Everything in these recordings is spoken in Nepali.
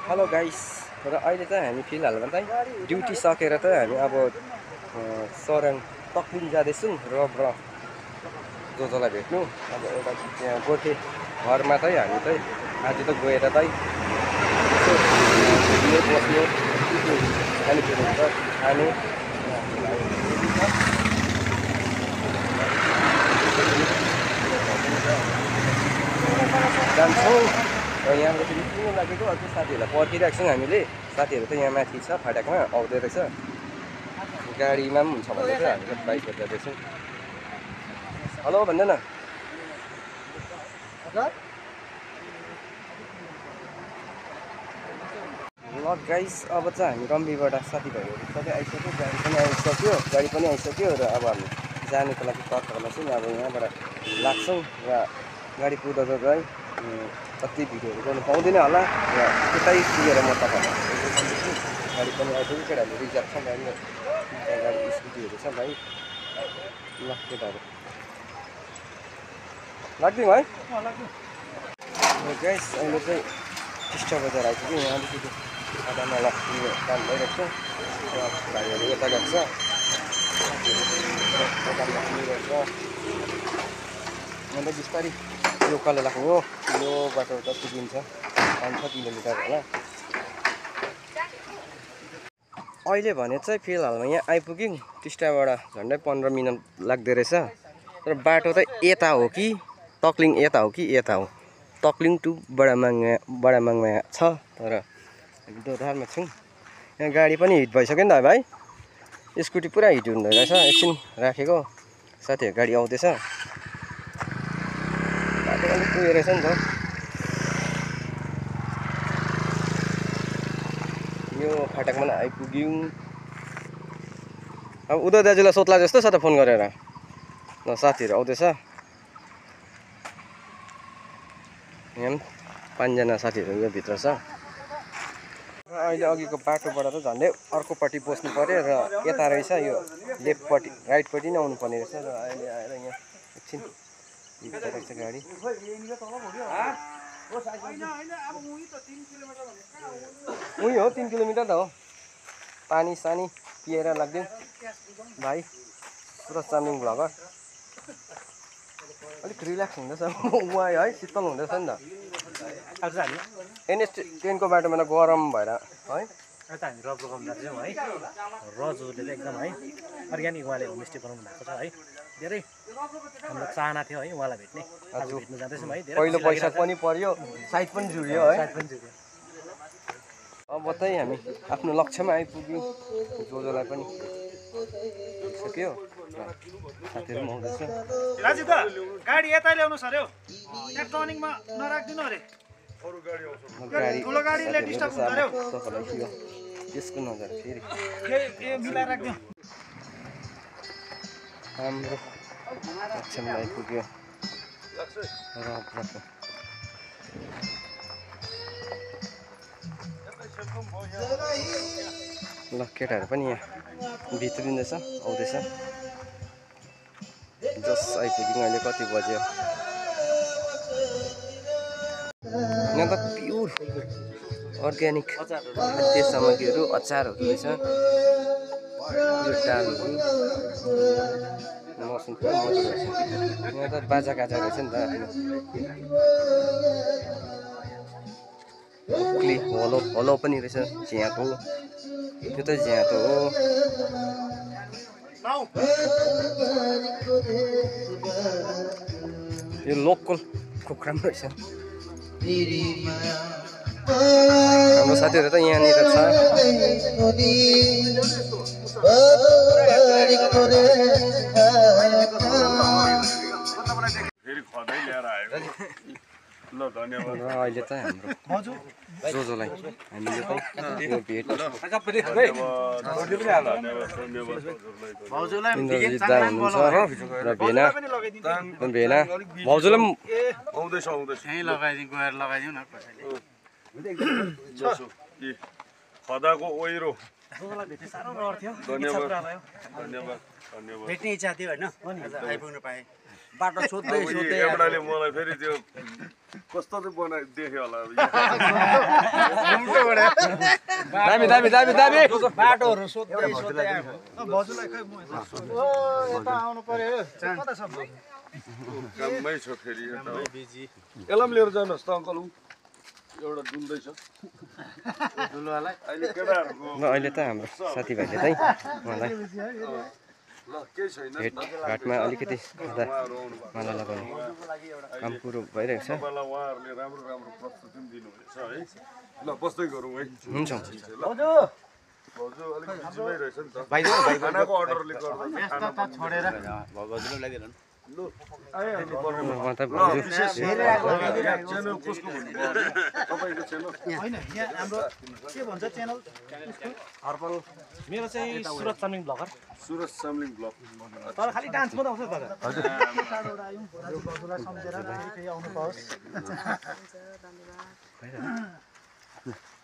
हेलो गाइस र अहिले चाहिँ हामी फिलहालमा चाहिँ ड्युटी सकेर चाहिँ हामी अब सरङ तकलिङ जाँदैछौँ र जोजोलाई भेट्नु। अब एउटा त्यहाँ गोर्खे घरमा चाहिँ हामी चाहिँ आज त गएर चाहिँ बस्नु खानेकुरो हुन्छ खाने जान्छौँ र यहाँबाट फेरि किन लागेको अर्को साथीहरूलाई पर्खिरहेको छौँ हामीले। साथीहरू त यहाँ माथि छ फाटकमा आउँदै रहेछ, गाडीमा पनि हुन्छ भने चाहिँ हामीले बाइकमा जाँदैछौँ। हेलो भन्दैन ल गाइस, अब चाहिँ हामी रम्बीबाट साथीभाइहरू सबै आइसक्यो, गाडी पनि आइसक्यो र अब हामी जानुको लागि तर्खरमा छौँ। अब यहाँबाट लाग्छौँ र गाडी कुदाउँदा चाहिँ कति भिडियोहरू गर्नु पाउँदैन होला र त्यतै पुगेर म तपाईँहरूलाई गाडी पनि आइपुग्यो। केटाहरू रिजर्भ छ, गाडी स्कुटीहरू छ भाइ। ल केटाहरू लाग्दिउँ है गाइस। अहिले चाहिँ टिस्टा बजार आइपुग्यो। यहाँ अलिकति आधामाला काम भइरहेको छ, भाइहरू यता गएको छ, दोकानमा किनिरहेको छ। अन्त बिस्तारै यो उकालो लाग्नु हो, यो बाटो त पुगिन्छ 5-6 किलोमिटर होला। अहिले भने चाहिँ फिलहालमा यहाँ आइपुग्यौँ। टिस्टाबाट झन्डै 15 मिनट लाग्दो रहेछ। तर बाटो त यता हो कि तकलिङ यता हो कि यता हो, तकलिङ टु बडामङमा छ। तर हामी दोधारमा छौँ। यहाँ गाडी पनि हिट भइसक्यो नि त भाइ, स्कुटी पुरा हिट हुँदो रहेछ। एकछिन राखेको, साथीहरू गाडी आउँदैछ। बाटो अलिक उयो रहेछ नि त, यो फाटकमा आइपुग्यौँ। अब उदय दाजुलाई सोध्ला जस्तो छ त फोन गरेर। ल साथीहरू आउँदैछ, यहाँ पनि 5 जना साथीहरू यो भित्र छ। र अहिले अघिको बाटोबाट त झन्डै अर्कोपट्टि बस्नु पऱ्यो र यता रहेछ, यो लेफ्टपट्टि राइटपट्टि नै आउनुपर्ने रहेछ। र अहिले आएर यहाँ एकछिन भित्र रहेछ गाडी। उही हो 3 किलोमिटर त हो। पानी सानी पिएर लाग्दिउँ भाइ। सुरज चामलिङ भ्लगर अलिक रिल्याक्स हुँदैछ उहाँ है, शीतल हुँदैछ नि त। NH 10 को बाटोमा त गरम भएर है। हामी रब्रोकम जान्छौँ है। रजुले त एकदम है अर्ग्यानिक उहाँले होमस्टे बनाउनु भएको छ है। धेरै हाम्रो चाहना थियो है उहाँलाई भेट्ने। आज भेट्नु जाँदैछौँ है। पहिलो पैसा पनि पर्यो, साइट पनि जुड्यो है। अब चाहिँ हामी आफ्नो लक्ष्यमा आइपुग्यौँ। जोजोलाई पनि सक्यो, साथीहरू पनि आउँदैछ। राजु त गाडी यता ल्याउनुहोस् अरे, यहाँ टर्निङमा नराख्दिनु अरे। ठुलो गाडीले डिस्टर्ब हुन्छ अरे तपाईँलाई त्यसको नजर फेरि मिलाएर राख्दिउँ। हाम्रो लक्ष्यमा आइपुग्यो रब्रोको। ल केटाहरू पनि यहाँ भित्रिँदैछ, आउँदैछ। जस आइपुग्यौँ। अहिले कति बज्यो? यहाँ त प्युर अर्ग्यानिक खाद्य सामग्रीहरू, अचारहरू रहेछ। यो दालहरू, मौसम पुरा मजा रहेछ। यहाँ त बाजा गाजा रहेछ नि त। उक्ली हलो पनि रहेछ, झ्याँको। त्यो त झ्याँतो हो। यो लोकल कुखुरा पनि रहेछ। हाम्रो साथीहरू त यहाँनिर छ। र अहिले चाहिँ हाम्रो जोजोलाई हामीले चाहिँ यो भेट इन्द्रजित दा हुनुहुन्छ र भेना भाउजूलाई पनि लगाइदिउँ न खदाको ओइरो भेट्ने इच्छा थियो होइन, आइपुग्नु पाएँ। बाटो सोध्दै सोध्दै एउटाले मलाई फेरि त्यो कस्तो चाहिँ बनाइ देख्यो होला दामी दामी दामी दामी बाटोहरू सोध्दै सोध्दै बजुलाई खै म यता आउनु पर्यो कता छ काममै छ फेरि यसलाई पनि लिएर जानुहोस् त अङ्कल एउटा डुल्दैछ दुलुवालाई अहिले केटाहरूको ल अहिले त हाम्रो साथीभाइले चाहिँ उहाँलाई ल केही छैन भेटघाटमा अलिकति माला लगाउने काम कुरो भइरहेको छ तपाईँलाई उहाँहरूले राम्रो राम्रो प्रस्तुति पनि दिनुहुनेछ है ल बस्दै गरौँ है हुन्छ भाउजू अलिक बिजीमै रहेछ नि त खानाको अर्डरले गर्दा व्यस्तता छोडेर लु आइहाल्नु पर्ने उहाँ त च्यानल कसको भन्नुभयो तपाईँको च्यानल होइन यहाँ हाम्रो के भन्छ च्यानल मेरो चाहिँ सुरज चामलिङ ब्लगर सुरज चामलिङ ब्लग तर खालि डान्स मात्रै आउँछ दादा टाढोबाट आयौँ बजुलाई सम्झेर फेरि आउनु पाओस्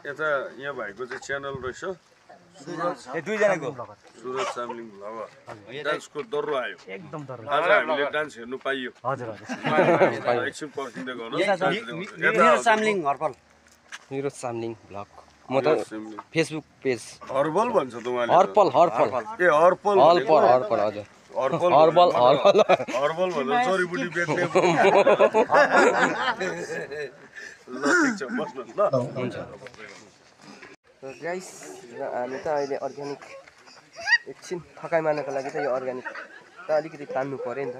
यता यहाँ भाइको चाहिँ च्यानल रहेछ सुरज चामलिङ ब्लगर डान्सको दर्रो आयो एकदम डर आज हामीले डान्स हेर्नु पाइयो हजुर हजुर एकछिन पर्खिँदै गर्नुहोस् चामलिङ हर्पल निरज सामलिङ ब्लग म त फेसबुक पेज हर्बल भन्छ त उहाँले हर्पल हर्पल ए हर्पल हर्पल हर्पल हजुर हर्बल हर्बल हर्बल हर्बल भनेर जडीबुटी बेच्ने ल ठिक छ बस्नुहोस् ल हुन्छ गाइस हामी त अहिले अर्ग्यानिक एकछिन थकाइ मार्नको लागि त यो अर्ग्यानिक त अलिकति तान्नु पऱ्यो नि त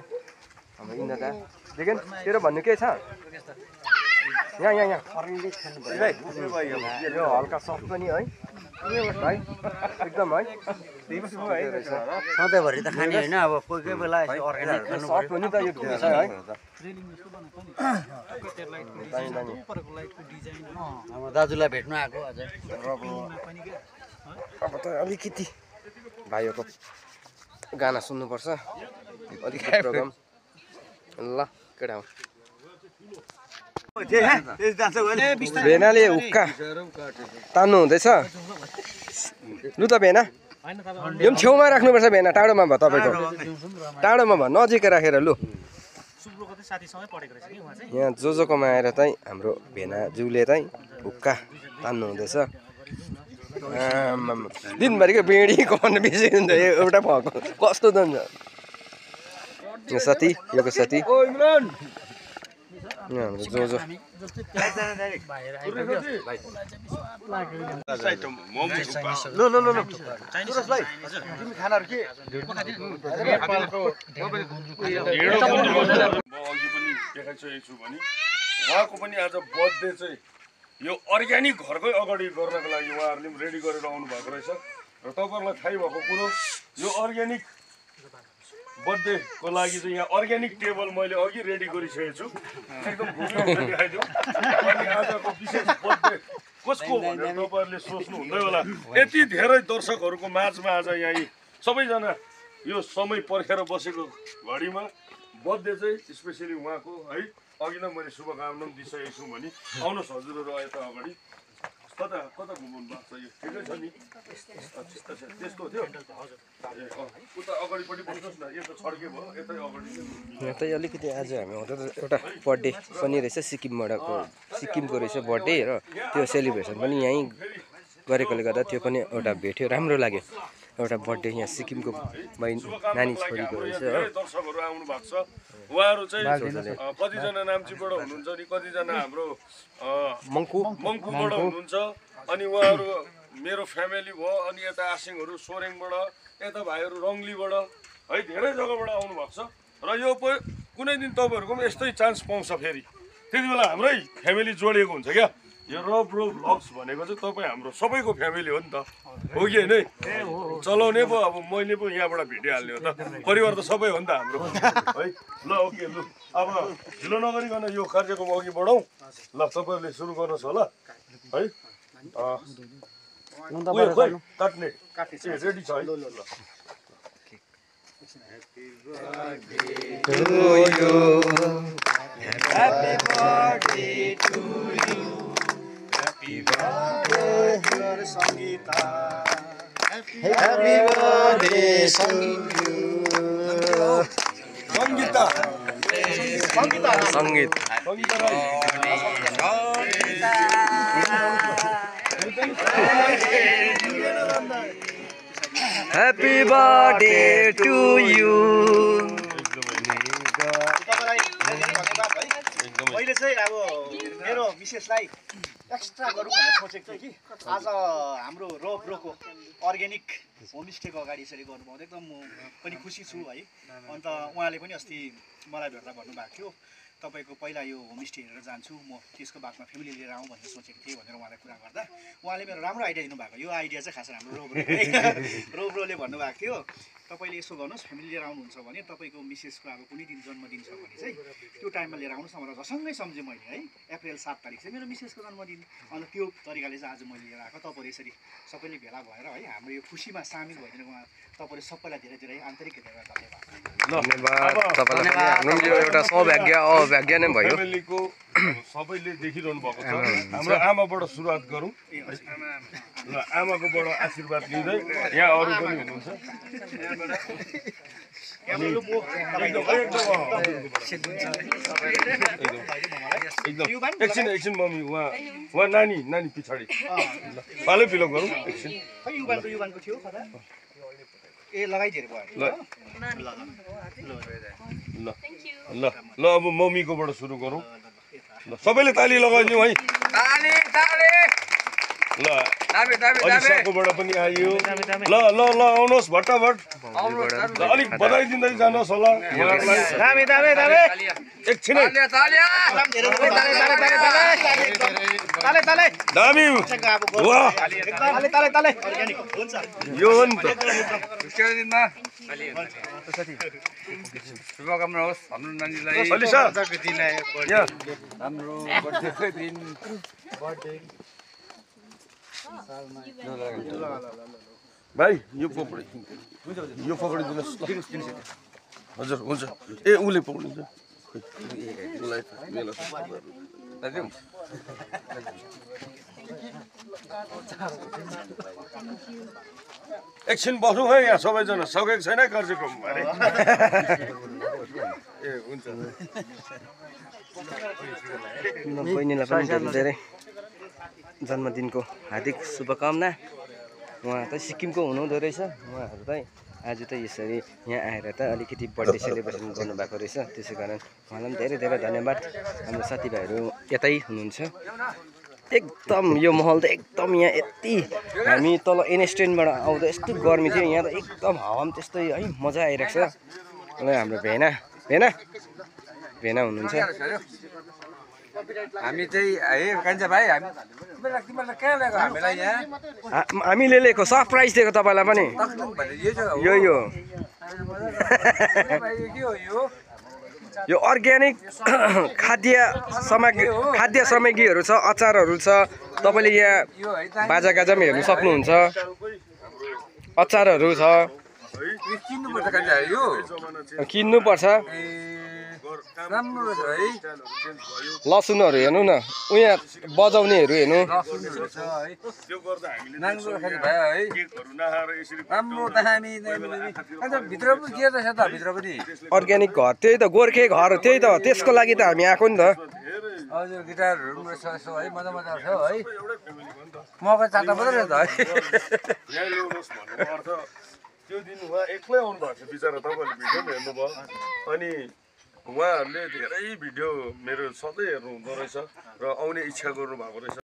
हाम्रो इन्द दा देखेन तेरो भन्नु के छ यहाँ यहाँ यहाँ यो हल्का सफ्ट पनि है भाइ एकदम है सधैँभरि त खाने होइन अब कोही कोही बेला अर्ग्यानिक खानु सफ्ट पनि त यो भिडियो छ है दामी दामी अब दाजुलाई भेट्नु आएको अझै अब त अलिकति भाइहरूको गाना सुन्नुपर्छ अलिकति प्रोग्राम ल केटा हो भेनाले हुक्का तान्नु हुँदैछ लु त भेना यो पनि छेउमा राख्नुपर्छ भेना टाढोमा भयो तपाईँको टाढोमा भयो नजिकै राखेर लु यहाँ जोकोमा आएर चाहिँ हाम्रो भेनाज्यूले चाहिँ हुक्का तान्नु हुँदैछ दिनभरिको बेडी कमाउनु बिर्सि हुन्छ एउटा भएको कस्तो त हुन्छ यो साथी योको साथी यहाँ हाम्रो जो उहाँको पनि आज बर्थडे चाहिँ यो अर्ग्यानिक घरकै अगाडि गर्नको लागि उहाँहरूले पनि रेडी गरेर आउनु भएको रहेछ र तपाईँहरूलाई थाहै भएको कुरो यो अर्ग्यानिक बर्थडेको लागि चाहिँ यहाँ अर्ग्यानिक टेबल मैले अघि रेडी गरिसकेको छु एकदम देखाइदिउँ अनि आजको विशेष बर्थडे कसको भनेर तपाईँहरूले सोच्नु हुँदै होला यति धेरै दर्शकहरूको माझमा आज यहाँ सबैजना यो समय पर्खेर बसेको घडीमा बर्थडे चाहिँ स्पेसली उहाँको है अघि नै मैले शुभकामना पनि दिइसकेको छु भने आउनुहोस् हजुरहरू यता अगाडि कता कता घुमाउनु भएको छ यो ठिकै छ नि त्यस्तो थियो उता अगाडिपट्टि बस्नुहोस् न यता छड्के भयो यतै अगाडि यहाँ चाहिँ अलिकति आज हामी एउटा बर्थडे पनि रहेछ सिक्किमको रहेछ बर्थडे र त्यो सेलिब्रेसन पनि यहीँ गरेकोले गर्दा त्यो पनि एउटा भेट्यो राम्रो लाग्यो एउटा बर्थडे यहाँ सिक्किमको नानी छोरीको रहेछ हो दर्शकहरू आउनु भएको छ उहाँहरू चाहिँ कतिजना नाम्चीबाट हुनुहुन्छ नि कतिजना हाम्रो मङ्पुबाट हुनुहुन्छ अनि उहाँहरू मेरो फ्यामिली भयो अनि यता आसिङहरू सोरेङबाट यता भाइहरू रङ्गलीबाट है धेरै जग्गाबाट आउनु भएको छ र यो कुनै दिन तपाईँहरूको पनि यस्तै चान्स पाउँछ फेरि त्यति बेला हाम्रै फ्यामिली जोडिएको हुन्छ क्या यो रब रो भ्लग्स भनेको चाहिँ तपाईँ हाम्रो सबैको फ्यामिली हो नि त हो कि होइन चलाउने पो अब मैले पो यहाँबाट भेटिहाल्ने हो त परिवार त सबै हो नि त हाम्रो है ल ओके लु अब ढिलो नगरिकन यो कार्यक्रम अघि बढाउँ ल तपाईँहरूले सुरु गर्नुहोस् होला है उयो खोइ काट्ने रेडी छ है ल Happy birthday to you. Happy birthday, Sangeeta. Happy birthday to you. Sangeeta. सङ्गीत ह्याप्पी बर्थडे टु यु। मैले चाहिँ अब मेरो मिसेसलाई एक्स्ट्रा गरौँ भनेर सोचेको थिएँ कि आज हाम्रो रोको अर्ग्यानिक होमस्टेको अगाडि यसरी गर्नुभयो एकदम म पनि खुसी छु है। अन्त उहाँले पनि अस्ति मलाई भेट्दा भन्नुभएको थियो तपाईँको पहिला यो होमस्टे हेरेर जान्छु म, त्यसको बादमा फ्यामिली लिएर आउँ भनेर सोचेको थिएँ भनेर उहाँलाई कुरा गर्दा उहाँले मेरो राम्रो आइडिया दिनुभएको। यो आइडिया चाहिँ खास हाम्रो रोब्रोले भन्नुभएको थियो तपाईँले यसो गर्नुहोस्, फ्यामिली लिएर आउनुहुन्छ भने तपाईँको मिसेसको अब कुनै दिन जन्मदिन छ भने चाहिँ त्यो टाइममा लिएर आउनुहोस् न भनेर झसङ्गै सम्झेँ मैले है। अप्रिल 7 तारिक चाहिँ मेरो मिसेसको जन्मदिन। अन्त त्यो तरिकाले चाहिँ आज मैले लिएर आएको। तपाईँहरू यसरी सबैले भेला भएर है हाम्रो यो खुसीमा सामेल भइदिनु उहाँ तपाईँहरू सबैलाई धेरै धेरै आन्तरिक धन्यवाद। तपाईँलाई हाम्रो यो एउटा सौभाग्य अभाग्य नै भयो। फ्यामिलीको सबैले देखिरहनु भएको छ। हाम्रो आमाबाट सुरुवात गरौँ ल। आमाकोबाट आशीर्वाद लिँदै यहाँ अरू पनि हुनुहुन्छ। एकछिन मम्मी उहाँ नानी पछाडि पालै पिलो गरौँ एकछिन। युवानको थियो ए लगाइदिएर भयो ल अब मम्मीकोबाट सुरु गरौँ ल। सबैले ताली लगाइदिउँ है। ल अलिसाकोबाट पनि आयो। ल आउनुहोस् भट्टाभट। ल अलिक बधाई दिँदै जानुहोस् होला उहाँहरूलाई। एकछिनै दामी यो हो नि त। शुभकामना होस् हाम्रो नानीलाई। अलिसा हाम्रो बर्थडेको दिन भाइ यो पक्रिदिनुहोस्। हजुर हुन्छ। ए उसले पक्रिन्छ। एकछिन बसौँ है यहाँ सबैजना। सकेको छैन कार्यक्रम अरे। ए हुन्छ। बहिनीलाई पनि धेरै धेरै जन्मदिनको हार्दिक शुभकामना। उहाँ त सिक्किमको हुनुहुँदो रहेछ। उहाँहरू चाहिँ आज त यसरी यहाँ आएर त अलिकति बर्थडे सेलिब्रेसन गर्नुभएको रहेछ। त्यसै कारण उहाँलाई पनि धेरै धेरै धन्यवाद। हाम्रो साथीभाइहरू यतै हुनुहुन्छ। एकदम यो माहौल त एकदम यहाँ यति हामी तल एनस्ट्यान्डबाट आउँदा यस्तो गर्मी थियो। यहाँ त एकदम हावा पनि त्यस्तै है मजा आइरहेको छ। हाम्रो भेना हुनुहुन्छ। हामी चाहिँ है कान्छा भाइ तिमीलाई कहाँ ल्याएको हामीलाई यहाँ? हामीले लिएको सरप्राइज दिएको तपाईँलाई पनि। यो यो अर्ग्यानिक खाद्य सामग्रीहरू छ, अचारहरू छ। तपाईँले यहाँ बाजागाजा पनि हेर्नु सक्नुहुन्छ। अचारहरू छ, किन्नुपर्छ। लसुनहरू हेर्नु न, उहाँ बजाउनेहरू हेर्नु। अर्ग्यानिक घर त्यही त, गोर्खे घर त्यही त, त्यसको लागि त हामी आएको नि त। हजुर गिटारहरू पनि रहेछ यसो है, मजा आउँछ है। मकै चाटा मात्रै रहेछ है। त्यो दिन उहाँ एक्लै आउनु भएको छ बिचरा। तपाईँहरूले भिडियो पनि हेर्नुभयो। अनि उहाँहरूले धेरै भिडियो मेरो सधैँ हेर्नु हुँदो रहेछ र आउने इच्छा गर्नु भएको रहेछ।